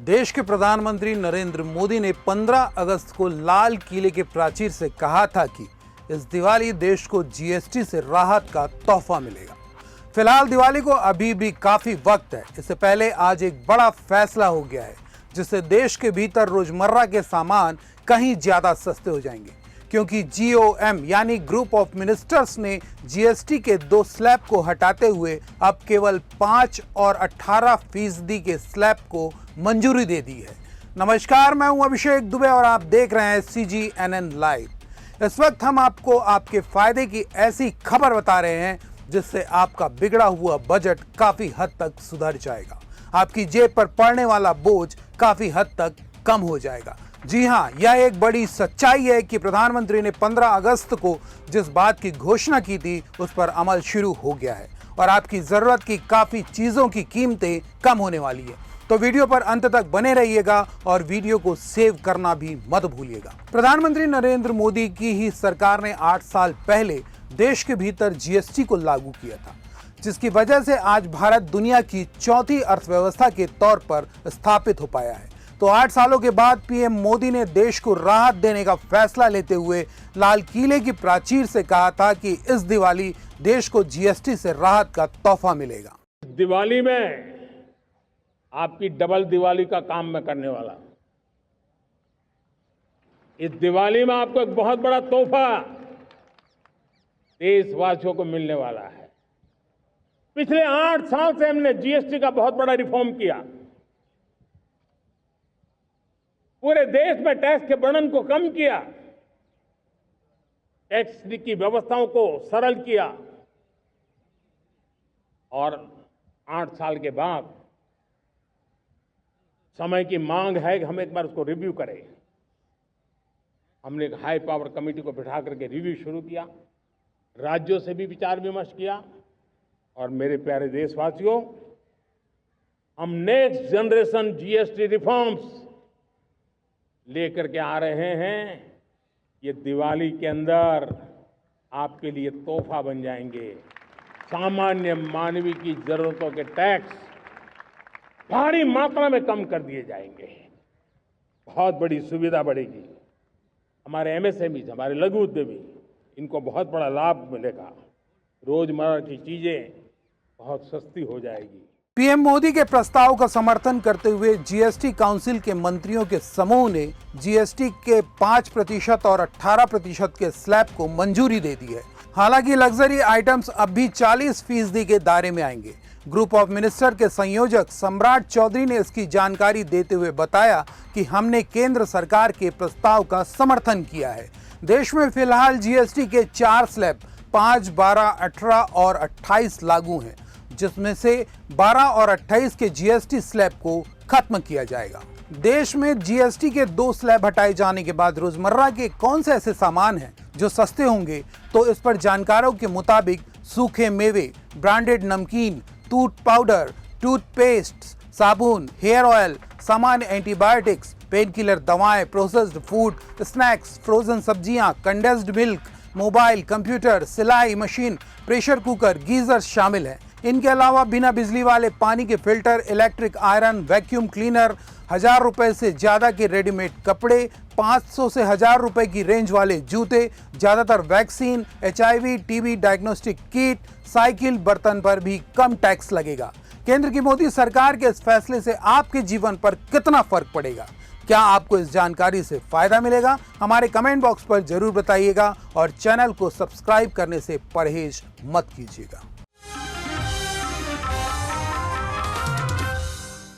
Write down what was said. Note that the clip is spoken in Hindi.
देश के प्रधानमंत्री नरेंद्र मोदी ने 15 अगस्त को लाल किले के प्राचीर से कहा था कि इस दिवाली देश को जीएसटी से राहत का तोहफा मिलेगा। फिलहाल दिवाली को अभी भी काफी वक्त है। इससे पहले आज एक बड़ा फैसला हो गया है जिससे देश के भीतर रोजमर्रा के सामान कहीं ज्यादा सस्ते हो जाएंगे, क्योंकि GOM यानी ग्रुप ऑफ मिनिस्टर्स ने जीएसटी के 2 स्लैब को हटाते हुए अब केवल 5 और 18% के स्लैब को मंजूरी दे दी है। नमस्कार, मैं हूं अभिषेक दुबे और आप देख रहे हैं CGNN लाइव। इस वक्त हम आपको आपके फायदे की ऐसी खबर बता रहे हैं जिससे आपका बिगड़ा हुआ बजट काफी हद तक सुधर जाएगा, आपकी जेब पर पड़ने वाला बोझ काफी हद तक कम हो जाएगा। जी हां, यह एक बड़ी सच्चाई है कि प्रधानमंत्री ने 15 अगस्त को जिस बात की घोषणा की थी उस पर अमल शुरू हो गया है और आपकी जरूरत की काफी चीजों की कीमतें कम होने वाली है। तो वीडियो पर अंत तक बने रहिएगा और वीडियो को सेव करना भी मत भूलिएगा। प्रधानमंत्री नरेंद्र मोदी की ही सरकार ने 8 साल पहले देश के भीतर जीएसटी को लागू किया था, जिसकी वजह से आज भारत दुनिया की चौथी अर्थव्यवस्था के तौर पर स्थापित हो पाया है। तो 8 सालों के बाद पीएम मोदी ने देश को राहत देने का फैसला लेते हुए लाल किले की प्राचीर से कहा था कि इस दिवाली देश को जीएसटी से राहत का तोहफा मिलेगा। दिवाली में आपकी डबल दिवाली का काम मैं करने वाला हूं। इस दिवाली में आपको एक बहुत बड़ा तोहफा देशवासियों को मिलने वाला है। पिछले 8 साल से हमने जीएसटी का बहुत बड़ा रिफॉर्म किया। पूरे देश में टैक्स के बर्डन को कम किया, टैक्स की व्यवस्थाओं को सरल किया और 8 साल के बाद समय की मांग है कि हम एक बार उसको रिव्यू करें। हमने एक हाई पावर कमेटी को बिठा करके रिव्यू शुरू किया, राज्यों से भी विचार विमर्श किया और मेरे प्यारे देशवासियों, हम नेक्स्ट जनरेशन जीएसटी रिफॉर्म्स लेकर के आ रहे हैं। ये दिवाली के अंदर आपके लिए तोहफा बन जाएंगे। सामान्य मानवीय की जरूरतों के टैक्स भारी मात्रा में कम कर दिए जाएंगे। बहुत बड़ी सुविधा बढ़ेगी। हमारे एमएसएमई, हमारे लघु उद्यमी, इनको बहुत बड़ा लाभ मिलेगा। रोजमर्रा की चीजें बहुत सस्ती हो जाएगी। पीएम मोदी के प्रस्ताव का समर्थन करते हुए जीएसटी काउंसिल के मंत्रियों के समूह ने जीएसटी के 5% और 18% के स्लैब को मंजूरी दे दी है। हालांकि लग्जरी आइटम्स अब भी 40% के दायरे में आएंगे। ग्रुप ऑफ मिनिस्टर के संयोजक सम्राट चौधरी ने इसकी जानकारी देते हुए बताया कि हमने केंद्र सरकार के प्रस्ताव का समर्थन किया है। देश में फिलहाल जीएसटी के 4 स्लैब 5, 12, 18 और 28 लागू हैं, जिसमें से 12 और 28 के जीएसटी स्लैब को खत्म किया जाएगा। देश में जीएसटी के 2 स्लैब हटाए जाने के बाद रोजमर्रा के कौन से ऐसे सामान हैं जो सस्ते होंगे, तो इस पर जानकारों के मुताबिक सूखे मेवे, ब्रांडेड नमकीन, टूथ पाउडर, टूथपेस्ट, साबुन, हेयर ऑयल, सामान्य एंटीबायोटिक्स, पेन किलर दवाएं, प्रोसेस्ड फूड, स्नैक्स, फ्रोजन सब्जियां, कंडेंस्ड मिल्क, मोबाइल, कंप्यूटर, सिलाई मशीन, प्रेशर कुकर, गीजर शामिल हैं। इनके अलावा बिना बिजली वाले पानी के filter, electric iron, vacuum cleaner, 1000 रुपए से ज्यादा के रेडीमेड कपड़े, 500 से 1000 रुपए की रेंज वाले जूते, ज्यादातर vaccine, HIV, TB diagnostic kit, cycle, बर्तन पर भी कम टैक्स लगेगा। केंद्र की मोदी सरकार के इस फैसले से आपके जीवन पर कितना फर्क पड़ेगा? क्या आपको इस जानकारी से फायदा मिलेगा? हमारे कमेंट बॉक्स पर जरूर बताइएगा और चैनल को सब्सक्राइब करने से परहेज मत कीजिएगा।